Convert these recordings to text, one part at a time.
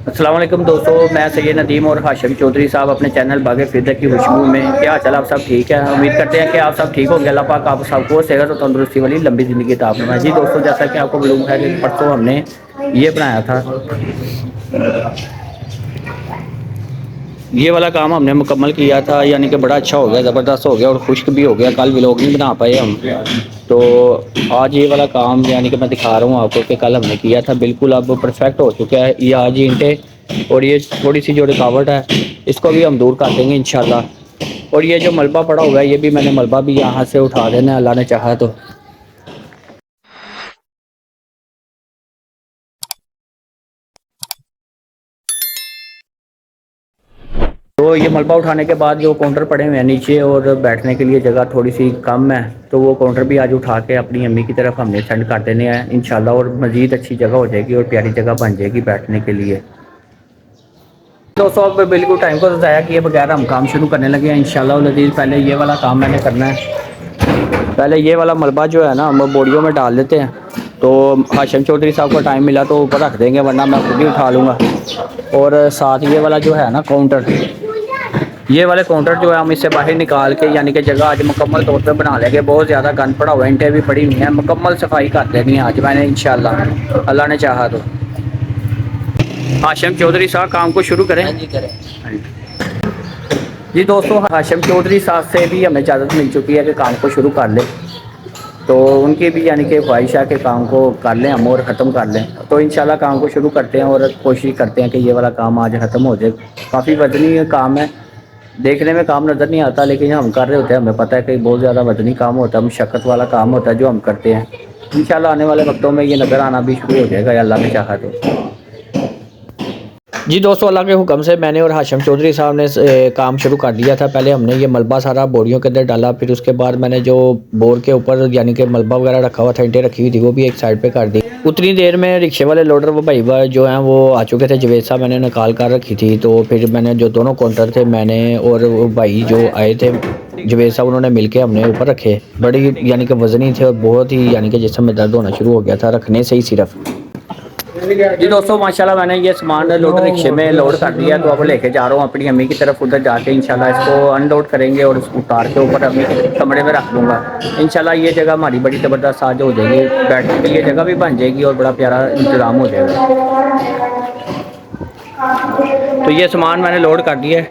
अस्सलाम वालेकुम दोस्तों, मैं सैयद नदीम और हाशिम चौधरी साहब अपने चैनल बागे फिरदे की खुशबू में। क्या हाल चाल, आप सब ठीक है? उम्मीद करते हैं कि आप सब ठीक होंगे। अल्लाह पाक आप सबको सेहत और तंदुरुस्ती वाली लंबी ज़िंदगी अता फरमाए। जी दोस्तों, जैसा कि आपको मालूम है कि परसों हमने ये बनाया था, ये वाला काम हमने मुकम्मल किया था, यानी कि बड़ा अच्छा हो गया, ज़बरदस्त हो गया और खुश्क भी हो गया। कल व्लॉग नहीं बना पाए हम, तो आज ये वाला काम यानी कि मैं दिखा रहा हूँ आपको कि कल हमने किया था, बिल्कुल अब परफेक्ट हो चुका है। ये आज ईंटें और ये थोड़ी सी जो रुकावट है इसको भी हम दूर कर देंगे इंशाल्लाह। और ये जो मलबा पड़ा हुआ है, ये भी मैंने मलबा भी यहाँ से उठा देना है अल्लाह ने चाहा तो। तो ये मलबा उठाने के बाद जो काउंटर पड़े हुए हैं नीचे और बैठने के लिए जगह थोड़ी सी कम है, तो वो काउंटर भी आज उठा के अपनी अम्मी की तरफ हमने सेंड कर देने हैं इंशाल्लाह। और मज़ीद अच्छी जगह हो जाएगी और प्यारी जगह बन जाएगी बैठने के लिए। दोस्तों, अब बिल्कुल टाइम को ज़ाया किए बगैर हम काम शुरू करने लगे हैं इंशाल्लाह लज़ीज़। पहले ये वाला काम मैंने करना है। पहले ये वाला मलबा जो है ना हम बोरियों में डाल देते हैं। तो हाशिम चौधरी साहब को टाइम मिला तो ऊपर रख देंगे, वरना मैं खुद ही उठा लूँगा। और साथ ये वाला जो है ना काउंटर, ये वाले काउंटर जो है हम इससे बाहर निकाल के यानी कि जगह आज मुकम्मल तौर पे बना लेंगे। बहुत ज़्यादा गंद पड़ा हुआ है, ईंटें भी पड़ी हुई हैं, मुकम्मल सफाई कर देनी है आज मैंने इंशाल्लाह, अल्लाह ने चाहा तो। हाशिम चौधरी साहब काम को शुरू करें। हाँ जी करें। जी दोस्तों, हाशिम चौधरी साहब से भी हमें इजाज़त मिल चुकी है कि काम को शुरू कर लें। तो उनकी भी यानी कि ख्वाहिश है कि काम को कर लें हम और ख़त्म कर लें। तो इंशाल्लाह काम को शुरू करते हैं और कोशिश करते हैं कि ये वाला काम आज ख़त्म हो जाए। काफ़ी वज़नी काम है, देखने में काम नज़र नहीं आता, लेकिन हम कर रहे होते हैं, हमें पता है कि बहुत ज़्यादा वज़नी काम होता है, मशक्क़त वाला काम होता है जो हम करते हैं। इंशाल्लाह आने वाले वक्तों में ये नज़र आना भी शुरू हो जाएगा अल्लाह ने चाहा तो। जी दोस्तों, अल्लाह के हुक्म से मैंने और हाशिम चौधरी साहब ने काम शुरू कर दिया था। पहले हमने ये मलबा सारा बोरियों के अंदर डाला, फिर उसके बाद मैंने जो बोर के ऊपर यानी कि मलबा वगैरह रखा हुआ था, ईंटें रखी हुई थी, वो भी एक साइड पे कर दी। उतनी देर में रिक्शे वाले लोडर वो भाई जो हैं वो आ चुके थे, जवेद साहब मैंने निकाल कर रखी थी। तो फिर मैंने जो दोनों काउंटर थे, मैंने और वो भाई जो आए थे जवेद साहब, उन्होंने मिलके हमने ऊपर रखे। बड़ी यानी कि वज़नी थे और बहुत ही यानी कि जिस्म में दर्द होना शुरू हो गया था रखने से ही सिर्फ। जी दोस्तों, माशाल्लाह मैंने ये सामान लोड रिक्शे में लोड कर दिया, तो अब लेके जा रहा हूँ अपनी अम्मी की तरफ। उधर जाके इंशाल्लाह इसको अनलोड करेंगे और इसको उतार के ऊपर अम्मी के कमरे में रख दूँगा इंशाल्लाह। ये जगह हमारी बड़ी ज़बरदस्त आज हो जाएगी, बैठने के लिए जगह भी बन जाएगी और बड़ा प्यारा इंतज़ाम हो जाएगा। तो ये सामान मैंने लोड कर दिया है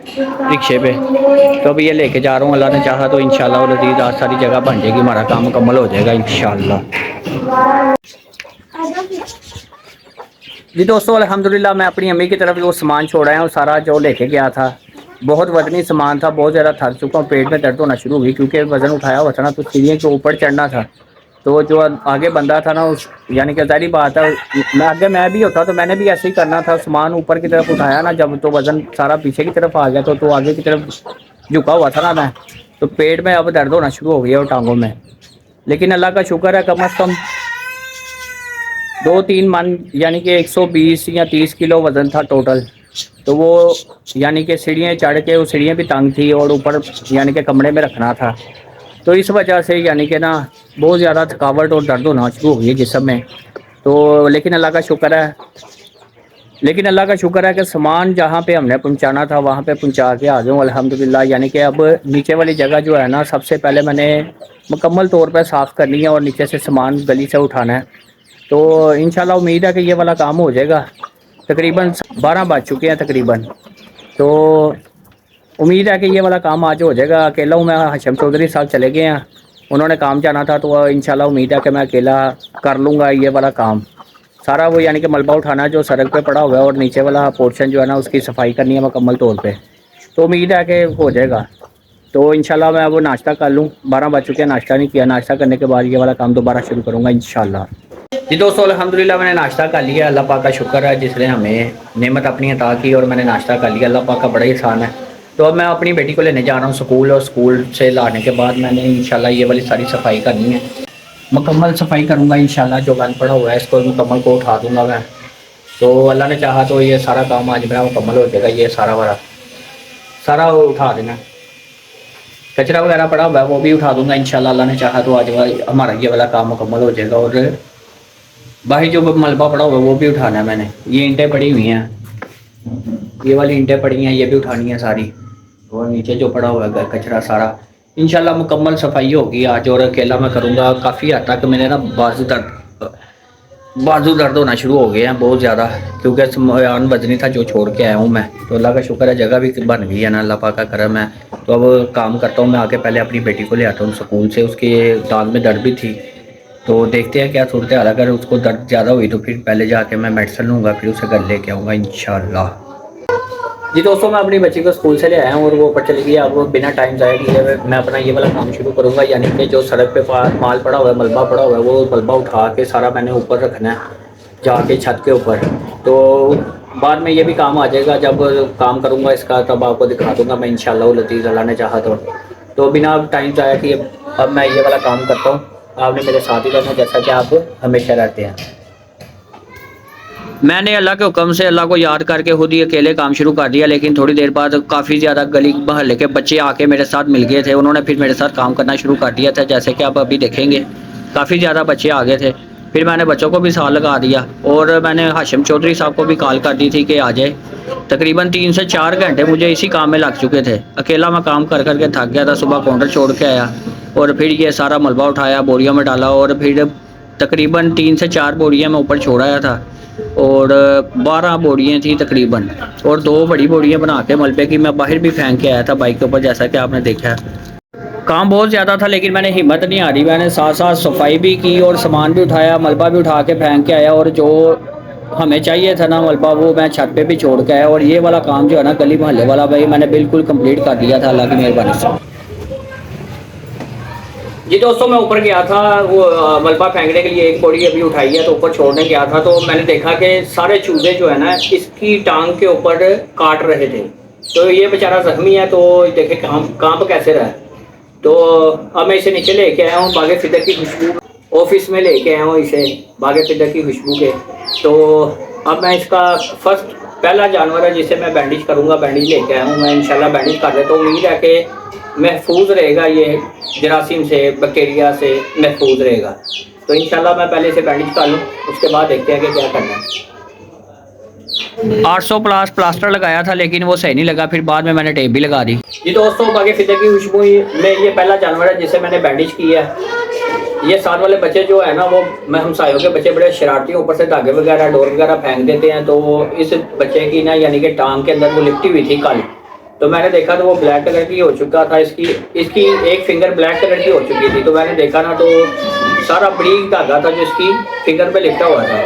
रिक्शे पे, तो अब ये लेके जा रहा हूँ। अल्लाह ने चाहा तो इंशाल्लाह लज़ीज़ आज सारी जगह बन जाएगी, हमारा काम मुकम्मल हो जाएगा इंशाल्लाह। जी दोस्तों, अल्हम्दुलिल्लाह मैं अपनी अम्मी की तरफ जो सामान छोड़ा है वो सारा जो लेके गया था, बहुत वज़नी सामान था, बहुत ज़्यादा थक चुका हूँ, पेट में दर्द होना शुरू हो गई क्योंकि वज़न उठाया हुआ था ना, तो सीढ़ियों के ऊपर चढ़ना था। तो जो आगे बंदा था ना उस यानी कि ज़ाहिर बात है, मैं आगे मैं भी होता तो मैंने भी ऐसे ही करना था। सामान ऊपर की तरफ उठाया ना जब, तो वज़न सारा पीछे की तरफ आ गया, तो आगे की तरफ झुका हुआ था ना मैं, तो पेट में अब दर्द होना शुरू हो गया और टांगों में। लेकिन अल्लाह का शुक्र है, कम अज़ कम 2-3 मन यानी कि 120 या 30 किलो वज़न था टोटल। तो वो यानी कि सीढ़ियाँ चढ़ के, वो सीढ़ियाँ भी तंग थी और ऊपर यानी कि कमरे में रखना था। तो इस वजह से यानी कि ना बहुत ज़्यादा थकावट और दर्द होना शुरू हो गई जिस्म में। तो लेकिन अल्लाह का शुक्र है कि सामान जहाँ पे हमने पहुँचाना था वहाँ पे पहुँचा के आ गए हूँ अल्हम्दुलिल्लाह। यानी कि अब नीचे वाली जगह जो है ना, सबसे पहले मैंने मुकम्मल तौर पे साफ़ करनी है और नीचे से सामान गली से उठाना है। तो इंशाल्लाह उम्मीद है कि ये वाला काम हो जाएगा। तकरीबन 12 बज चुके हैं तकरीबन, तो उम्मीद है कि ये वाला काम आज हो जाएगा। अकेला हूँ मैं, हाशिम चौधरी साहब चले गए हैं, उन्होंने काम जाना था, तो इंशाल्लाह उम्मीद है कि मैं अकेला कर लूँगा ये वाला काम सारा। वो यानी कि मलबा उठाना जो सड़क पे पड़ा हुआ है और नीचे वाला पोर्शन जो है ना उसकी सफाई करनी है मुकम्मल तौर पे, तो उम्मीद है कि हो जाएगा। तो इंशाल्लाह मैं वो नाश्ता कर लूँ, 12 बज चुके हैं, नाश्ता नहीं किया। नाश्ता करने के बाद ये वाला काम दोबारा शुरू करूँगा इंशाल्लाह। जी दोस्तों, अल्हम्दुलिल्लाह मैंने नाश्ता कर लिया। अल्लाह पाक का शुक्र है जिसने हमें नेमत अपनी अता की और मैंने नाश्ता कर लिया। अल्लाह पाक का बड़ा ही एहसान है। तो अब मैं अपनी बेटी को लेने जा रहा हूँ स्कूल, और स्कूल से लाने के बाद मैंने इंशाल्लाह ये वाली सारी सफाई करनी है, मुकम्मल सफाई करूँगा इंशाल्लाह। जो गंद पड़ा हुआ है इसको मुकम्मल को उठा दूँगा मैं। तो अल्लाह ने चाहा तो ये सारा काम आज मेरा मुकम्मल हो जाएगा। ये सारा वाला सारा उठा देना, कचरा वगैरह पड़ा हुआ है वो भी उठा दूँगा इंशाल्लाह। अल्लाह ने चाहा तो आज हमारा ये वाला काम मुकम्मल हो जाएगा। और बाहर जो मलबा पड़ा हुआ है वो भी उठाना है मैंने। ये ईंटें पड़ी हुई हैं, ये वाली ईंटें पड़ी हैं, ये भी उठानी है सारी। और नीचे जो पड़ा हुआ है कचरा सारा, इंशाल्लाह मुकम्मल सफाई होगी आज। और अकेला मैं करूँगा। काफ़ी हद तक मेरे ना बाजू दर्द होना शुरू हो गए हैं बहुत ज़्यादा, क्योंकि सामान वजनी था जो छोड़ के आया हूँ मैं। तो अल्लाह का शुक्र है जगह भी बन गई है ना, अल्लाह पाक का करम है। तो अब काम करता हूँ मैं आके, पहले अपनी बेटी को ले आता हूँ स्कूल से, उसके दांत में दर्द भी थी। तो देखते हैं क्या सूरत हाल। अगर उसको दर्द ज़्यादा हुई तो फिर पहले जाके मैं मेडिसिन लूँगा, फिर उसे घर लेके आऊँगा इंशाल्लाह। जी दोस्तों, मैं अपनी बच्ची को स्कूल से ले आया हूँ और वो ऊपर चली गई। अब बिना टाइम ज़ाया किए मैं अपना ये वाला काम शुरू करूँगा, यानी कि जो सड़क पे माल पड़ा हुआ है, मलबा पड़ा हुआ है, वो मलबा उठा के सारा मैंने ऊपर रखना है जाके छत के ऊपर। तो बाद में ये भी काम आ जाएगा, जब काम करूँगा इसका तब आपको दिखा दूँगा मैं इंशाल्लाह लतीफ़, अल्लाह ने चाहा तो बिना टाइम ज़ाया किए अब मैं ये वाला काम करता हूँ। आपने मेरे साथ ही रहना जैसा कि आप हमेशा रहते हैं। मैंने अल्लाह के हुक्म से अल्लाह को याद करके खुद ही अकेले काम शुरू कर दिया, लेकिन थोड़ी देर बाद काफ़ी ज़्यादा गली मोहल्ले के बच्चे आके मेरे साथ मिल गए थे। उन्होंने फिर मेरे साथ काम करना शुरू कर दिया था, जैसे कि आप अभी देखेंगे काफ़ी ज़्यादा बच्चे आ गए थे। फिर मैंने बच्चों को भी साथ लगा दिया और मैंने हाशिम चौधरी साहब को भी कॉल कर दी थी कि आ जाए। तकरीबन 3 से 4 घंटे मुझे इसी काम में लग चुके थे। अकेला मैं काम कर कर के थक गया था। सुबह काउंटर छोड़ के आया और फिर ये सारा मलबा उठाया, बोरियों में डाला और फिर तकरीबन 3 से 4 बोरियाँ मैं ऊपर छोड़ आया था और 12 बोरियाँ थी तकरीबन, और 2 बड़ी बोरियाँ बना के मलबे की मैं बाहर भी फेंक के आया था बाइक के ऊपर, जैसा कि आपने देखा है। काम बहुत ज़्यादा था लेकिन मैंने हिम्मत नहीं हारी, मैंने साथ साथ सफाई भी की और सामान भी उठाया, मलबा भी उठा के फेंक के आया, और जो हमें चाहिए था ना मलबा वो मैं छत पे भी छोड़ के आया। और ये वाला काम जो है ना गली मोहल्ले वाला, भाई मैंने बिल्कुल कंप्लीट कर दिया था अल्लाह की मेहरबानी से। जी दोस्तों, मैं ऊपर गया था वो मलबा फेंकने के लिए, एक बोरी अभी उठाई है तो ऊपर छोड़ने गया था। तो मैंने देखा कि सारे चूजे जो है ना इसकी टांग के ऊपर काट रहे थे। तो ये बेचारा जख्मी है, तो देखे कांप कैसे रहा है। तो अब मैं इसे नीचे लेके आया हूँ बागे फिदर की खुशबू, ऑफिस में लेके आया हूँ इसे बागे फिदर की खुशबू के। तो अब मैं इसका फर्स्ट पहला जानवर है जिसे मैं बैंडेज करूँगा, बैंडेज लेके आया हूँ मैं, इंशाल्लाह बैंडेज कर देता हूँ। उम्मीद है कि महफूज रहेगा, ये जरासीम से बैक्टीरिया से महफूज रहेगा। तो इंशाल्लाह मैं पहले इसे बैंडेज कर लूँ, उसके बाद देखते हैं कि क्या करना है। 800 प्लस प्लास्टर लगाया था लेकिन वो सही नहीं लगा, फिर बाद में मैंने टेप भी लगा दी। जी दोस्तों, बाकी फिदर की खुशबू में ये पहला जानवर है जिसे मैंने बैंडेज किया है। ये साथ वाले बच्चे जो है ना वो मैं हमसायों के बच्चे बड़े शरारती, ऊपर से धागे वगैरह डोर वगैरह फेंक देते हैं। तो इस बच्चे की ना यानी कि टांग के अंदर वो लिपटी हुई थी कल, तो मैंने देखा तो वो ब्लैक कलर की हो चुका था, इसकी एक फिंगर ब्लैक कलर की हो चुकी थी। तो मैंने देखा ना तो सारा बरीक धागा था जो इसकी फिंगर पे लिपटा हुआ था,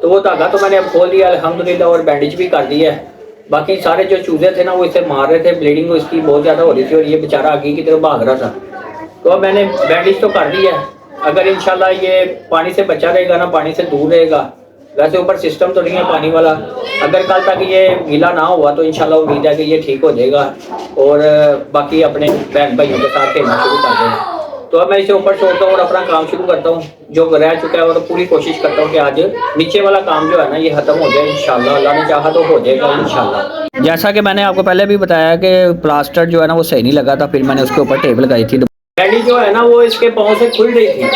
तो वो धागा तो मैंने अब खोल दिया अल्हम्दुलिल्लाह और बैंडेज भी कर दिया है। बाकी सारे जो चूजे थे ना वो इसे मार रहे थे, ब्लीडिंग इसकी बहुत ज़्यादा हो रही थी और ये बेचारा आगे की तरफ भाग रहा था। तो अब मैंने बैंडेज तो कर दिया है। अगर इंशाल्लाह ये पानी से बचा रहेगा ना, पानी से दूर रहेगा, वैसे ऊपर सिस्टम तो नहीं है पानी वाला, अगर कल तक ये गीला ना हुआ तो इंशाल्लाह उम्मीद है कि ये ठीक हो जाएगा और बाकी अपने बहन भाइयों के साथ खेलना शुरू कर देगा। तो अब मैं इसे ऊपर छोड़ता हूँ और अपना काम शुरू करता हूँ जो रह चुका है, और पूरी कोशिश करता हूँ कि आज नीचे वाला काम जो है ना ये खत्म हो जाए इंशाल्लाह, अल्लाह ने चाहा तो हो जाएगा इंशाल्लाह। जैसा कि मैंने आपको पहले भी बताया कि प्लास्टर जो है ना वो सही नहीं लगा था, फिर मैंने उसके ऊपर टेप लगाई थी। बैंडेज जो है ना वो इसके पाँव से खुल रही थी,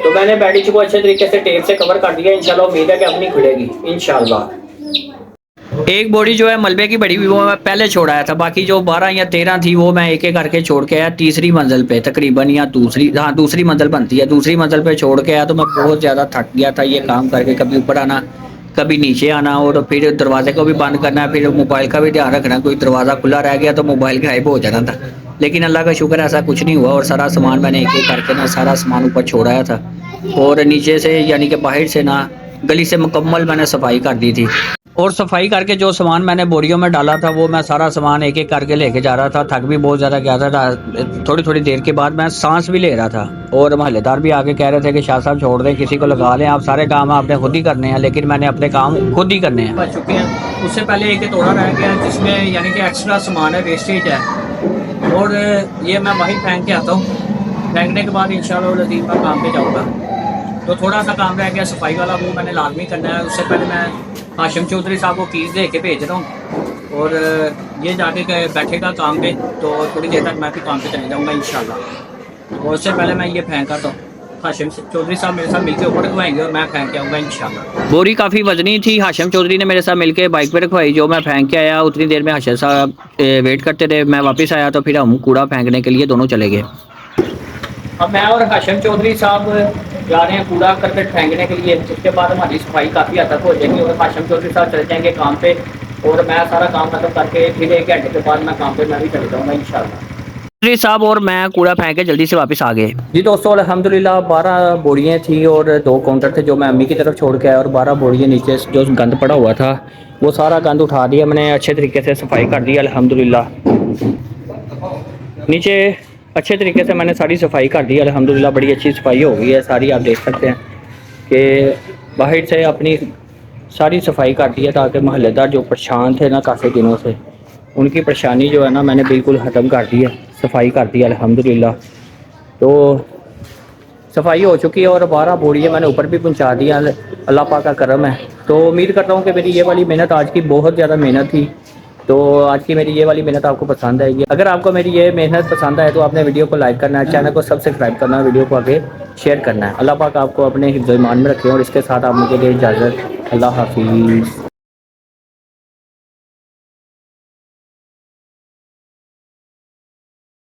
तो मैंने बैंडेज को अच्छे तरीके से टेप से कवर कर दिया। इंशाल्लाह उम्मीद है कि अपनी खुलेगी इंशाल्लाह। एक बोरी जो है मलबे की बड़ी हुई वो मैं पहले छोड़ आया था, बाकी जो 12 या 13 थी वो मैं एक एक करके छोड़ के आया तीसरी मंजिल पे तकरीबन, या दूसरी मंजिल बनती है, दूसरी मंजिल पे छोड़ के आया। तो मैं बहुत ज़्यादा थक गया था ये काम करके, कभी ऊपर आना कभी नीचे आना और फिर दरवाजे को भी बंद करना, फिर मोबाइल का भी ध्यान रखना, कोई दरवाज़ा खुला रह गया तो मोबाइल गायब हो जाना था। लेकिन अल्लाह का शुक्र ऐसा कुछ नहीं हुआ और सारा सामान मैंने एक एक करके ना सारा सामान ऊपर छोड़ाया था और नीचे से यानी कि बाहर से ना गली से मुकम्मल मैंने सफाई कर दी थी। और सफाई करके जो सामान मैंने बोरियों में डाला था वो मैं सारा सामान एक एक करके लेके जा रहा था। थक भी बहुत ज़्यादा गया था। थोड़ी थोड़ी देर के बाद मैं सांस भी ले रहा था और मोहल्लेदार भी आगे कह रहे थे कि शाह साहब छोड़ दें, किसी को लगा लें, आप सारे काम आपने खुद ही करने हैं। लेकिन मैंने अपने काम खुद ही करने हैं। बच चुके हैं, उससे पहले एक तोड़ा रह गया जिसमें यानी कि एक्स्ट्रा सामान है, वेस्टेज है, और ये मैं वहीं फेंक के आता हूँ। फेंकने के बाद इंशाल्लाह लतीफ़ का काम पे जाऊँगा। तो थोड़ा सा काम रह गया सफाई वाला, वो मैंने लाजमी करना है। उससे पहले मैं हाशिम चौधरी साहब को कीज़ दे के भेज रहा हूँ और ये जाके बैठेगा काम पे, तो थोड़ी देर तक मैं भी काम पे चले जाऊँगा इंशाल्लाह। और उससे पहले मैं ये फेंक आता हूँ। हाशिम चौधरी साहब मेरे साथ मिलकर ऊपर रखवाएंगे और मैं फेंक के आऊँगा इंशाल्लाह। बोरी काफ़ी वजनी थी, हाशिम चौधरी ने मेरे साथ मिलके बाइक पे रखवाई, जो मैं फेंक के आया। उतनी देर में हाशिम साहब वेट करते रहे, मैं वापस आया तो फिर हम कूड़ा फेंकने के लिए दोनों चले गए। अब मैं और हाशिम चौधरी साहब जा रहे हैं कूड़ा करकट फेंकने के लिए। उसके बाद हमारी सफाई काफ़ी हद तक हो जाएगी और हाशिम चौधरी साहब चले जाएंगे काम पे, और मैं सारा काम खत्म करके फिर 1 घंटे के बाद मैं काम पे मैं भी चले जाऊँगा इंशाल्लाह। चौधरी साहब और मैं कूड़ा फेंक के जल्दी से वापस आ गए। जी दोस्तों, अल्हम्दुलिल्लाह 12 बोरियां थी और 2 काउंटर थे जो मैं अम्मी की तरफ छोड़ के आया, और 12 बोरियां नीचे जो गंद पड़ा हुआ था वो सारा गंद उठा दिया मैंने, अच्छे तरीके से सफाई कर दी अल्हम्दुलिल्लाह। नीचे अच्छे तरीके से मैंने सारी सफाई कर दी अल्हम्दुलिल्लाह, बड़ी अच्छी सफाई हो गई है सारी। आप देख सकते हैं कि बाहर से अपनी सारी सफाई कर दी है, ताकि मोहल्लेदार जो परेशान थे ना काफ़ी दिनों से, उनकी परेशानी जो है ना मैंने बिल्कुल ख़त्म कर दी है, सफाई कर दी अल्हम्दुलिल्लाह। तो सफाई हो चुकी है और 12 बोरियां मैंने ऊपर भी पहुंचा दिया, अल्लाह पाक का करम है। तो उम्मीद करता हूँ कि मेरी ये वाली मेहनत आज की बहुत ज़्यादा मेहनत थी, तो आज की मेरी ये वाली मेहनत आपको पसंद आएगी। अगर आपको मेरी ये मेहनत पसंद आए तो आपने वीडियो को लाइक करना है, चैनल को सब्सक्राइब करना है, वीडियो को आगे शेयर करना है। अल्लाह पाक आपको अपने हिफ्ज़-ए-ईमान में रखें और इसके साथ आप मुझे दे इजाज़त। अल्लाह हाफिज़।